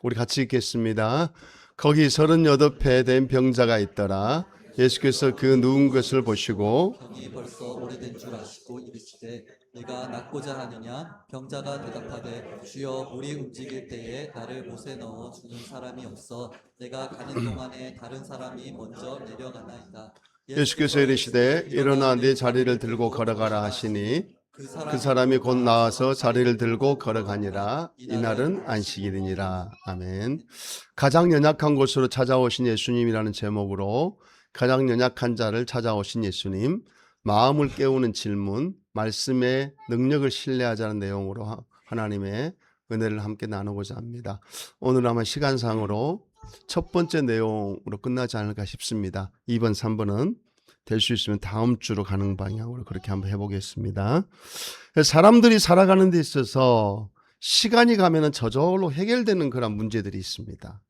우리 같이 읽겠습니다. 거기 38회 된 병자가 있더라. 예수께서 그 누운 것을 보시고 병이 벌써 오래된 줄 아시고 이르시되 네가 낫고자 하느냐? 병자가 대답하되 주여 물이 움직일 때에 나를 못에 넣어 주는 사람이 없어 내가 가는 동안에 다른 사람이 먼저 내려가나이다. 예수께서 이르시되 일어나 네 자리를 들고 걸어가라 하시니 그 사람이 곧 나와서 자리를 들고 걸어가니라. 이날은 안식일이니라. 아멘. 가장 연약한 곳으로 찾아오신 예수님이라는 제목으로 가장 연약한 자를 찾아오신 예수님, 마음을 깨우는 질문, 말씀의 능력을 신뢰하자는 내용으로 하나님의 은혜를 함께 나누고자 합니다. 오늘 아마 시간상으로 첫 번째 내용으로 끝나지 않을까 싶습니다. 2번, 3번은 될 수 있으면 다음 주로 가는 방향으로 그렇게 한번 해보겠습니다. 사람들이 살아가는 데 있어서 시간이 가면은 저절로 해결되는 그런 문제들이 있습니다.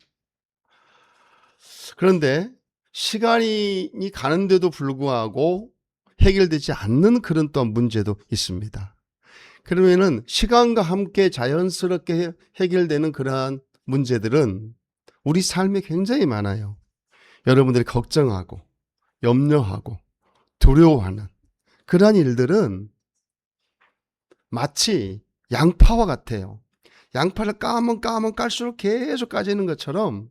그런데 시간이 가는데도 불구하고 해결되지 않는 그런 또한 문제도 있습니다. 그러면은 시간과 함께 자연스럽게 해결되는 그러한 문제들은 우리 삶에 굉장히 많아요. 여러분들이 걱정하고 염려하고 두려워하는 그러한 일들은 마치 양파와 같아요. 양파를 까면 깔수록 계속 까지는 것처럼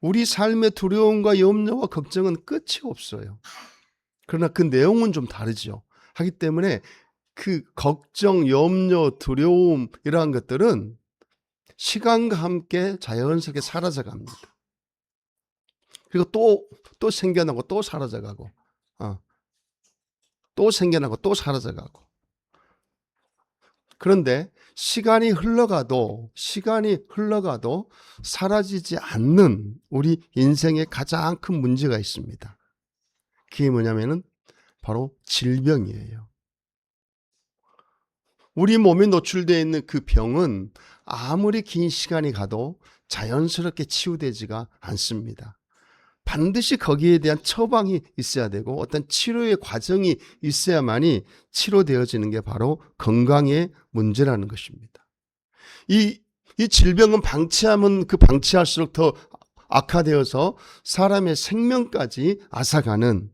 우리 삶의 두려움과 염려와 걱정은 끝이 없어요. 그러나 그 내용은 좀 다르죠. 하기 때문에 그 걱정, 염려, 두려움 이러한 것들은 시간과 함께 자연스럽게 사라져 갑니다. 그리고 또 생겨나고 또 사라져가고 또 생겨나고 또 사라져가고. 그런데 시간이 흘러가도 사라지지 않는 우리 인생의 가장 큰 문제가 있습니다. 그게 뭐냐면은 바로 질병이에요. 우리 몸에 노출되어 있는 그 병은 아무리 긴 시간이 가도 자연스럽게 치유되지가 않습니다. 반드시 거기에 대한 처방이 있어야 되고 어떤 치료의 과정이 있어야만이 치료되어지는 게 바로 건강의 문제라는 것입니다. 이 질병은 방치하면 그 방치할수록 더 악화되어서 사람의 생명까지 앗아가는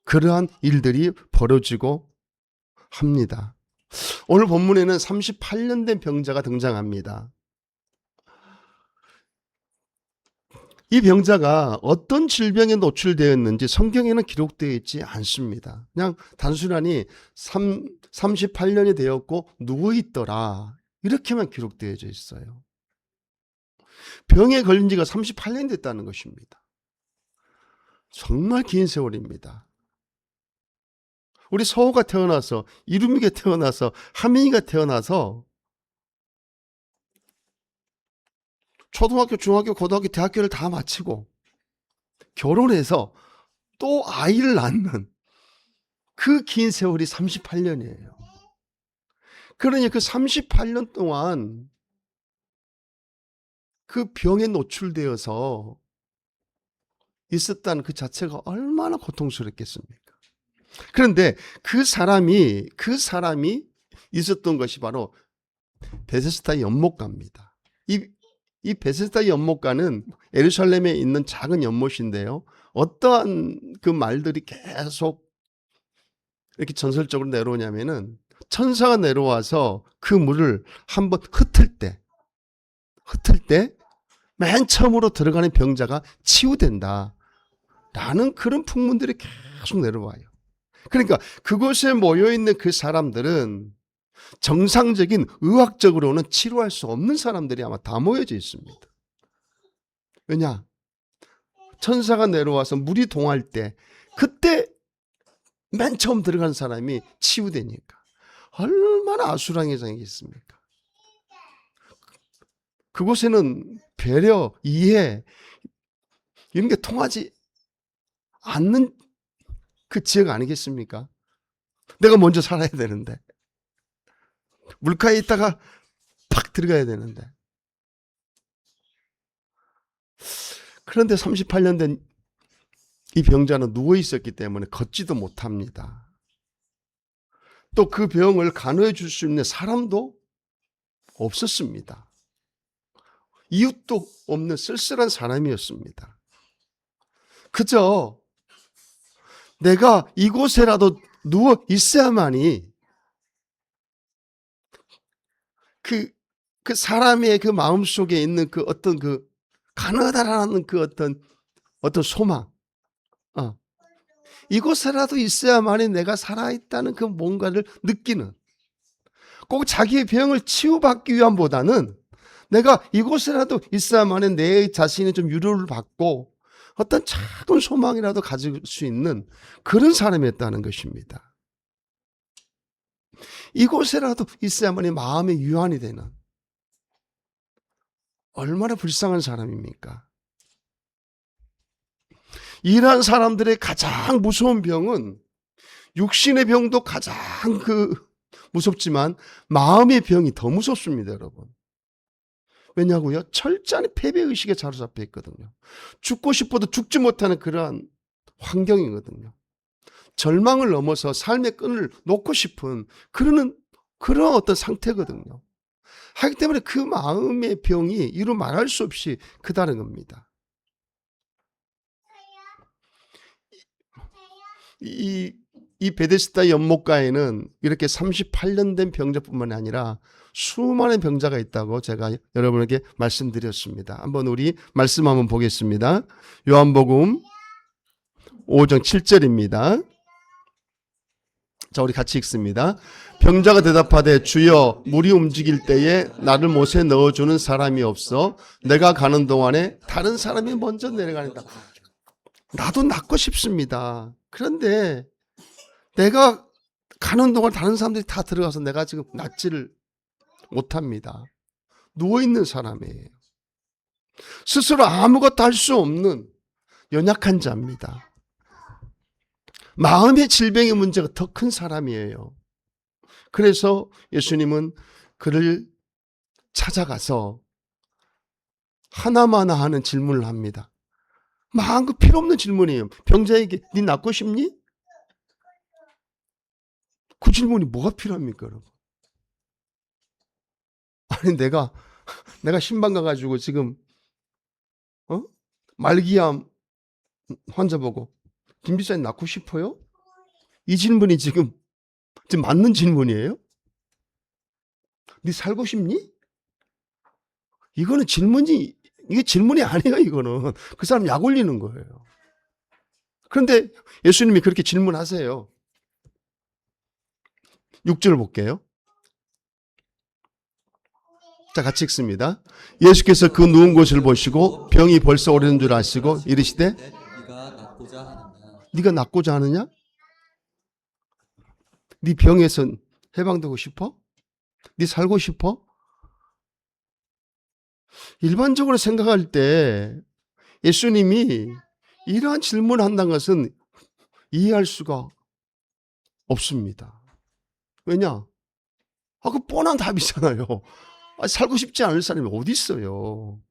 그러한 일들이 벌어지고 합니다. 오늘 본문에는 38년 된 병자가 등장합니다. 이 병자가 어떤 질병에 노출되었는지 성경에는 기록되어 있지 않습니다. 그냥 단순하니 38년이 되었고 누워있더라 이렇게만 기록되어져 있어요. 병에 걸린 지가 38년 됐다는 것입니다. 정말 긴 세월입니다. 우리 서호가 태어나서 이루미가 태어나서 하민이가 태어나서 초등학교, 중학교, 고등학교, 대학교를 다 마치고 결혼해서 또 아이를 낳는 그 긴 세월이 38년이에요. 그러니 그 38년 동안 그 병에 노출되어서 있었다는 그 자체가 얼마나 고통스럽겠습니까? 그런데 그 사람이 있었던 것이 바로 베데스다 연못가입니다. 이 베데스다 연못가는 예루살렘에 있는 작은 연못인데요. 어떠한 그 말들이 계속 이렇게 전설적으로 내려오냐면은 천사가 내려와서 그 물을 한번 흩을 때 맨 처음으로 들어가는 병자가 치유된다. 라는 그런 풍문들이 계속 내려와요. 그러니까 그곳에 모여있는 그 사람들은 정상적인 의학적으로는 치료할 수 없는 사람들이 아마 다 모여져 있습니다. 왜냐? 천사가 내려와서 물이 동할 때 그때 맨 처음 들어간 사람이 치유되니까 얼마나 아수라장이겠습니까? 그곳에는 배려, 이해 이런 게 통하지 않는 그 지역 아니겠습니까? 내가 먼저 살아야 되는데 물가에 있다가 팍 들어가야 되는데 그런데 38년 된 이 병자는 누워 있었기 때문에 걷지도 못합니다. 또 그 병을 간호해 줄 수 있는 사람도 없었습니다. 이웃도 없는 쓸쓸한 사람이었습니다. 그저 내가 이곳에라도 누워 있어야만이 그 사람의 그 마음 속에 있는 그 어떤 그 가느다라는 그 어떤 소망, 이곳에라도 있어야만이 내가 살아있다는 그 뭔가를 느끼는, 꼭 자기의 병을 치유받기 위함보다는 내가 이곳에라도 있어야만이 내 자신이 좀 위로를 받고 어떤 작은 소망이라도 가질 수 있는 그런 사람이었다는 것입니다. 이곳에라도 있어야만이 마음의 유한이 되는, 얼마나 불쌍한 사람입니까? 이러한 사람들의 가장 무서운 병은, 육신의 병도 가장 무섭지만 마음의 병이 더 무섭습니다, 여러분. 왜냐고요? 철저한 패배의식에 사로잡혀 있거든요. 죽고 싶어도 죽지 못하는 그러한 환경이거든요. 절망을 넘어서 삶의 끈을 놓고 싶은 그런 어떤 상태거든요. 하기 때문에 그 마음의 병이 이루 말할 수 없이 크다는 겁니다. 이 베데스다 연못가에는 이렇게 38년 된 병자뿐만 아니라 수많은 병자가 있다고 제가 여러분에게 말씀드렸습니다. 한번 우리 말씀 한번 보겠습니다. 요한복음 5장 7절입니다. 자, 우리 같이 읽습니다. 병자가 대답하되 주여 물이 움직일 때에 나를 못에 넣어주는 사람이 없어 내가 가는 동안에 다른 사람이 먼저 내려가는다. 나도 낫고 싶습니다. 그런데 내가 가는 동안 다른 사람들이 다 들어가서 내가 지금 낫지를 못합니다. 누워있는 사람이에요. 스스로 아무것도 할 수 없는 연약한 자입니다. 마음의 질병의 문제가 더 큰 사람이에요. 그래서 예수님은 그를 찾아가서 하나마나 하는 질문을 합니다. 마음껏 필요 없는 질문이에요. 병자에게 네 낫고 싶니? 그 질문이 뭐가 필요합니까, 여러분? 아니 내가 신방 가가지고 지금 말기암 환자 보고 김비사님 낫고 싶어요? 이 질문이 지금 맞는 질문이에요? 네 살고 싶니? 이거는 이게 질문이 아니에요. 이거는 그 사람 약 올리는 거예요. 그런데 예수님이 그렇게 질문하세요. 6절 볼게요. 자, 같이 읽습니다. 예수께서 그 누운 곳을 보시고 병이 벌써 오래된 줄 아시고 이르시되 네가 낫고자 하느냐? 네 병에서 해방되고 싶어? 네 살고 싶어? 일반적으로 생각할 때 예수님이 이러한 질문을 한다는 것은 이해할 수가 없습니다. 왜냐? 그 뻔한 답이잖아요. 살고 싶지 않을 사람이 어디 있어요.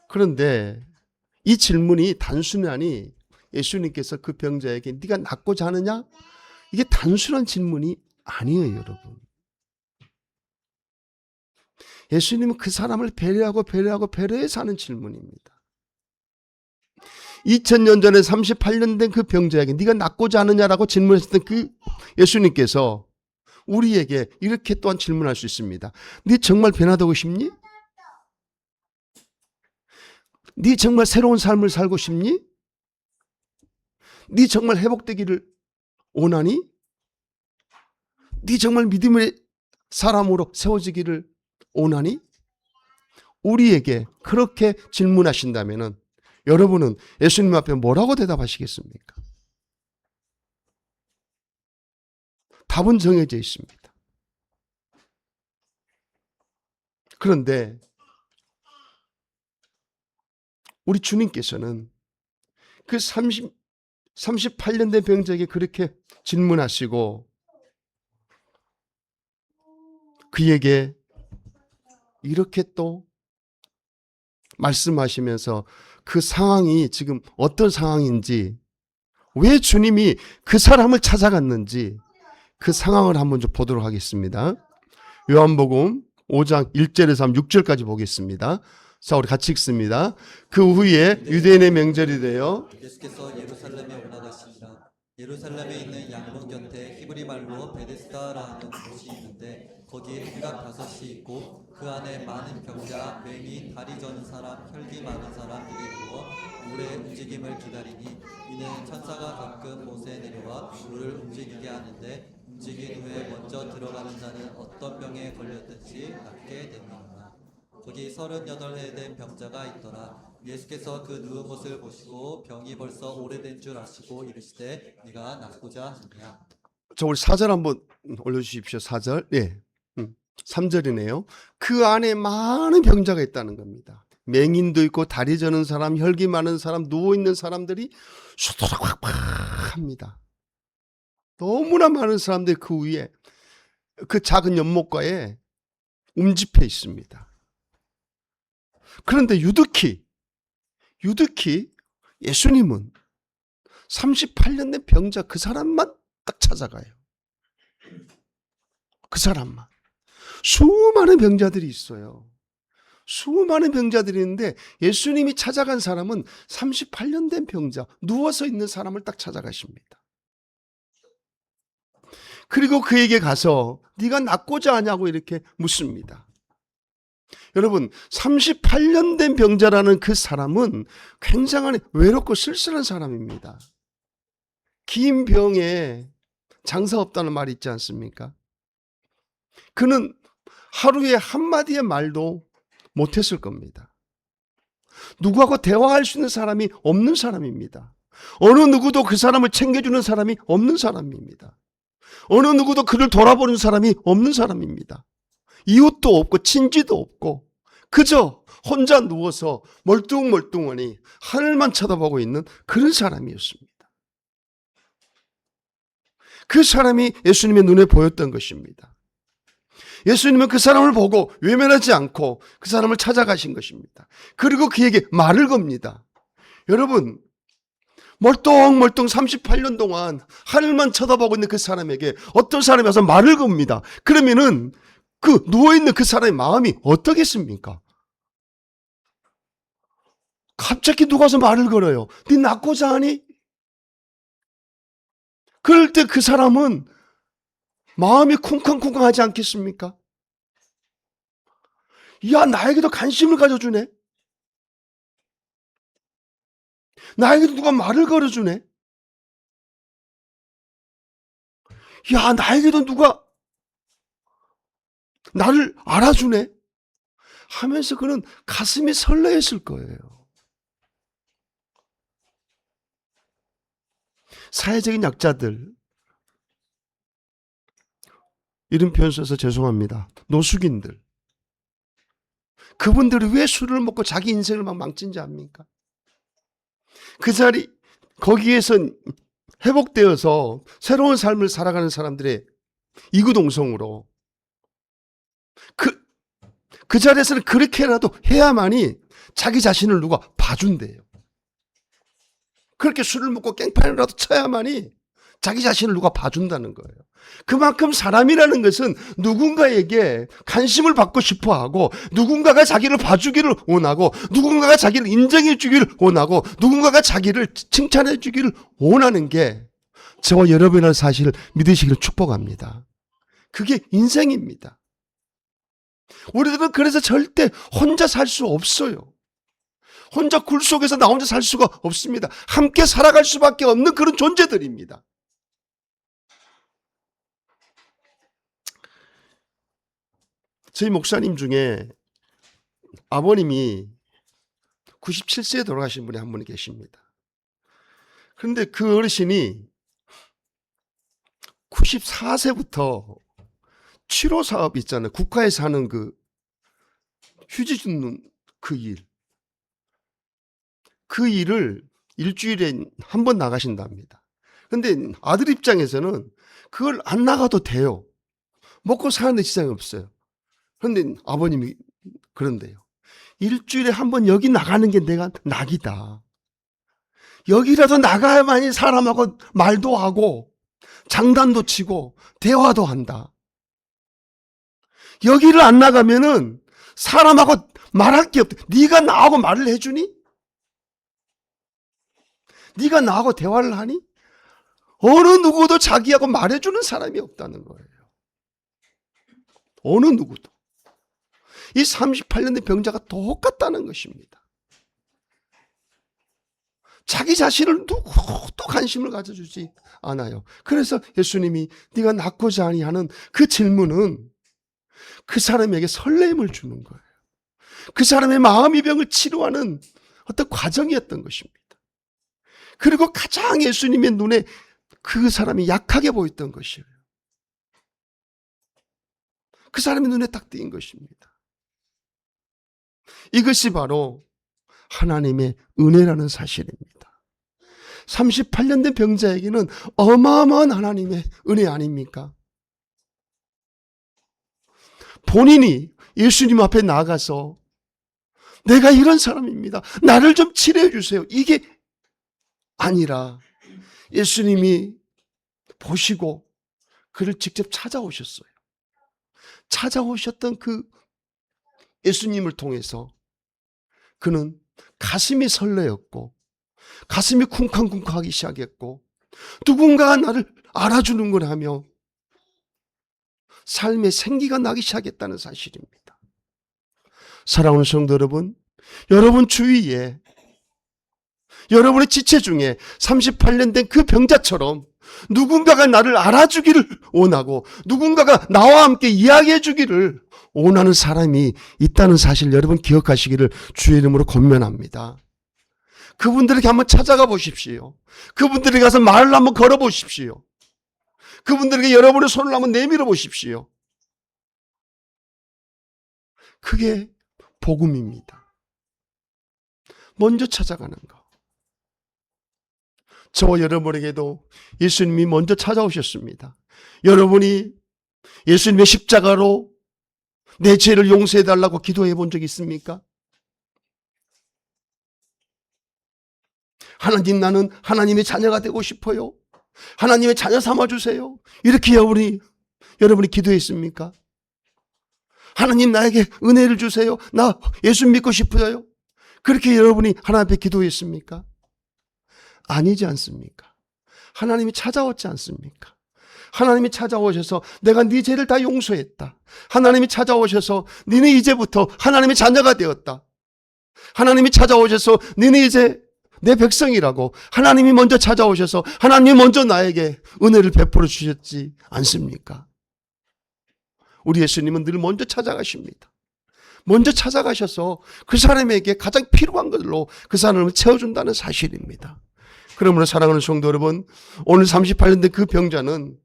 그런데 이 질문이 단순하니 예수님께서 그 병자에게 네가 낫고자 하느냐? 이게 단순한 질문이 아니에요, 여러분. 예수님은 그 사람을 배려해서 하는 질문입니다. 2000년 전에 38년 된 그 병자에게 네가 낫고자 하느냐라고 질문했던 그 예수님께서 우리에게 이렇게 또한 질문할 수 있습니다. 네 정말 변화되고 싶니? 네 정말 새로운 삶을 살고 싶니? 네 정말 회복되기를 원하니? 네 정말 믿음의 사람으로 세워지기를 원하니? 우리에게 그렇게 질문하신다면은 여러분은 예수님 앞에 뭐라고 대답하시겠습니까? 답은 정해져 있습니다. 그런데 우리 주님께서는 그 38년 된 병자에게 그렇게 질문하시고 그에게 이렇게 또 말씀하시면서 그 상황이 지금 어떤 상황인지, 왜 주님이 그 사람을 찾아갔는지 그 상황을 한번 좀 보도록 하겠습니다. 요한복음 5장 1절에서 6절까지 보겠습니다. 자, 우리 같이 읽습니다. 그 후에 유대인의 명절이 되어 예수께서 예루살렘에 올라가시니라. 예루살렘에 있는 양문 곁에 히브리 말로 베데스다라는 곳이 있는데 거기에 일각 5이 있고 그 안에 많은 병자, 맹인, 다리 저는 사람, 혈기 많은 사람들이 누워 물의 움직임을 기다리니 이는 천사가 가끔 못에 내려와 물을 움직이게 하는데 움직인 후에 먼저 들어가는 자는 어떤 병에 걸렸든지 낫게 됩니다. 거기 38해 된 병자가 있더라. 예수께서 그 누운 것을 보시고 병이 벌써 오래된 줄 아시고 이르시되 네가 낫고자 하느냐. 저 우리 4절 한번 올려주십시오. 4절. 예. 3절이네요. 그 안에 많은 병자가 있다는 겁니다. 맹인도 있고 다리 저는 사람, 혈기 많은 사람, 누워있는 사람들이 수두룩팍팍합니다. 너무나 많은 사람들이 그 위에 그 작은 연못가에 움집해 있습니다. 그런데 유득히 예수님은 38년 된 병자 그 사람만 딱 찾아가요. 그 사람만. 수많은 병자들이 있어요. 수많은 병자들이 있는데 예수님이 찾아간 사람은 38년 된 병자, 누워서 있는 사람을 딱 찾아가십니다. 그리고 그에게 가서 네가 낫고자 하냐고 이렇게 묻습니다. 여러분, 38년 된 병자라는 그 사람은 굉장히 외롭고 쓸쓸한 사람입니다. 긴 병에 장사 없다는 말이 있지 않습니까? 그는 하루에 한마디의 말도 못했을 겁니다. 누구하고 대화할 수 있는 사람이 없는 사람입니다. 어느 누구도 그 사람을 챙겨주는 사람이 없는 사람입니다. 어느 누구도 그를 돌아보는 사람이 없는 사람입니다. 이웃도 없고 친지도 없고 그저 혼자 누워서 멀뚱멀뚱하니 하늘만 쳐다보고 있는 그런 사람이었습니다. 그 사람이 예수님의 눈에 보였던 것입니다. 예수님은 그 사람을 보고 외면하지 않고 그 사람을 찾아가신 것입니다. 그리고 그에게 말을 겁니다. 여러분, 멀뚱멀뚱 38년 동안 하늘만 쳐다보고 있는 그 사람에게 어떤 사람이 와서 말을 겁니다. 그러면은 그 누워있는 그 사람의 마음이 어떻겠습니까? 갑자기 누가 와서 말을 걸어요. 네 낫고자 하니? 그럴 때 그 사람은 마음이 쿵쾅쿵쾅하지 않겠습니까? 야, 나에게도 관심을 가져주네. 나에게도 누가 말을 걸어주네. 야, 나에게도 누가 나를 알아주네. 하면서 그는 가슴이 설레했을 거예요. 사회적인 약자들, 이런 표현 써서 죄송합니다. 노숙인들. 그분들이 왜 술을 먹고 자기 인생을 막 망친지 압니까? 그 자리, 거기에서 회복되어서 새로운 삶을 살아가는 사람들의 이구동성으로 그 자리에서는 그렇게라도 해야만이 자기 자신을 누가 봐준대요. 그렇게 술을 먹고 깽판이라도 쳐야만이 자기 자신을 누가 봐준다는 거예요. 그만큼 사람이라는 것은 누군가에게 관심을 받고 싶어하고 누군가가 자기를 봐주기를 원하고 누군가가 자기를 인정해 주기를 원하고 누군가가 자기를 칭찬해 주기를 원하는 게 저와 여러분의 사실을 믿으시기를 축복합니다. 그게 인생입니다. 우리들은 그래서 절대 혼자 살 수 없어요. 혼자 굴 속에서 나 혼자 살 수가 없습니다. 함께 살아갈 수밖에 없는 그런 존재들입니다. 저희 목사님 중에 아버님이 97세에 돌아가신 분이 한 분이 계십니다. 그런데 그 어르신이 94세부터 치료 사업 있잖아요. 국가에서 하는 그 휴지 주는 그 일. 그 일을 일주일에 한 번 나가신답니다. 그런데 아들 입장에서는 그걸 안 나가도 돼요. 먹고 사는데 지장이 없어요. 그런데 아버님이 그런데요. 일주일에 한 번 여기 나가는 게 내가 낙이다. 여기라도 나가야만이 사람하고 말도 하고 장단도 치고 대화도 한다. 여기를 안 나가면은 사람하고 말할 게 없다. 네가 나하고 말을 해주니? 네가 나하고 대화를 하니? 어느 누구도 자기하고 말해주는 사람이 없다는 거예요. 어느 누구도. 이 38년 된 병자가 똑같다는 것입니다. 자기 자신을 누구도 관심을 가져주지 않아요. 그래서 예수님이 네가 낫고자 하니 하는 그 질문은 그 사람에게 설렘을 주는 거예요. 그 사람의 마음의 병을 치료하는 어떤 과정이었던 것입니다. 그리고 가장 예수님의 눈에 그 사람이 약하게 보였던 것이에요. 그 사람의 눈에 딱 띄인 것입니다. 이것이 바로 하나님의 은혜라는 사실입니다. 38년 된 병자에게는 어마어마한 하나님의 은혜 아닙니까? 본인이 예수님 앞에 나가서 내가 이런 사람입니다. 나를 좀 치료해 주세요. 이게 아니라 예수님이 보시고 그를 직접 찾아오셨어요. 찾아오셨던 그 예수님을 통해서 그는 가슴이 설레었고 가슴이 쿵쾅쿵쾅하기 시작했고 누군가가 나를 알아주는 걸 하며 삶의 생기가 나기 시작했다는 사실입니다. 사랑하는 성도 여러분, 여러분 주위에 여러분의 지체 중에 38년 된 그 병자처럼 누군가가 나를 알아주기를 원하고 누군가가 나와 함께 이야기해 주기를 원하는 사람이 있다는 사실 여러분 기억하시기를 주의 이름으로 권면합니다. 그분들에게 한번 찾아가 보십시오. 그분들에게 가서 말을 한번 걸어 보십시오. 그분들에게 여러분의 손을 한번 내밀어 보십시오. 그게 복음입니다. 먼저 찾아가는 거. 저와 여러분에게도 예수님이 먼저 찾아오셨습니다. 여러분이 예수님의 십자가로 내 죄를 용서해 달라고 기도해 본 적 있습니까? 하나님, 나는 하나님의 자녀가 되고 싶어요. 하나님의 자녀 삼아주세요. 이렇게 여러분이 기도했습니까? 하나님, 나에게 은혜를 주세요. 나 예수 믿고 싶어요. 그렇게 여러분이 하나님 앞에 기도했습니까? 아니지 않습니까? 하나님이 찾아왔지 않습니까? 하나님이 찾아오셔서 내가 네 죄를 다 용서했다. 하나님이 찾아오셔서 너는 이제부터 하나님의 자녀가 되었다. 하나님이 찾아오셔서 너는 이제 내 백성이라고 하나님이 먼저 찾아오셔서 하나님이 먼저 나에게 은혜를 베풀어 주셨지 않습니까? 우리 예수님은 늘 먼저 찾아가십니다. 먼저 찾아가셔서 그 사람에게 가장 필요한 것으로 그 사람을 채워준다는 사실입니다. 그러므로 사랑하는 성도 여러분, 오늘 38년 된 그 병자는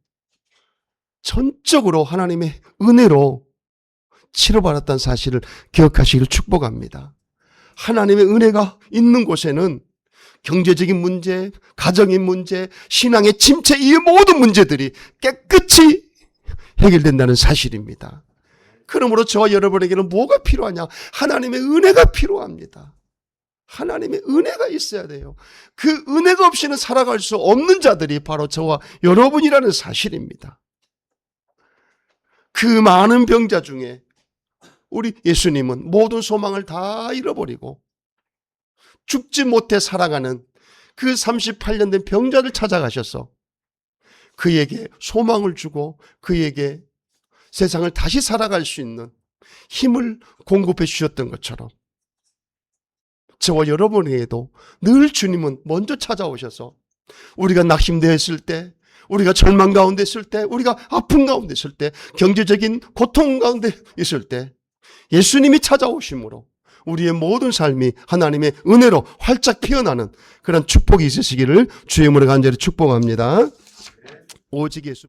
전적으로 하나님의 은혜로 치료받았다는 사실을 기억하시기를 축복합니다. 하나님의 은혜가 있는 곳에는 경제적인 문제, 가정의 문제, 신앙의 침체, 이 모든 문제들이 깨끗이 해결된다는 사실입니다. 그러므로 저와 여러분에게는 뭐가 필요하냐? 하나님의 은혜가 필요합니다. 하나님의 은혜가 있어야 돼요. 그 은혜가 없이는 살아갈 수 없는 자들이 바로 저와 여러분이라는 사실입니다. 그 많은 병자 중에 우리 예수님은 모든 소망을 다 잃어버리고 죽지 못해 살아가는 그 38년 된 병자를 찾아가셔서 그에게 소망을 주고 그에게 세상을 다시 살아갈 수 있는 힘을 공급해 주셨던 것처럼 저와 여러분에게도 늘 주님은 먼저 찾아오셔서 우리가 낙심되어 있을 때, 우리가 절망 가운데 있을 때, 우리가 아픈 가운데 있을 때, 경제적인 고통 가운데 있을 때 예수님이 찾아오심으로 우리의 모든 삶이 하나님의 은혜로 활짝 피어나는 그런 축복이 있으시기를 주의 이름으로 간절히 축복합니다. 오직 예수.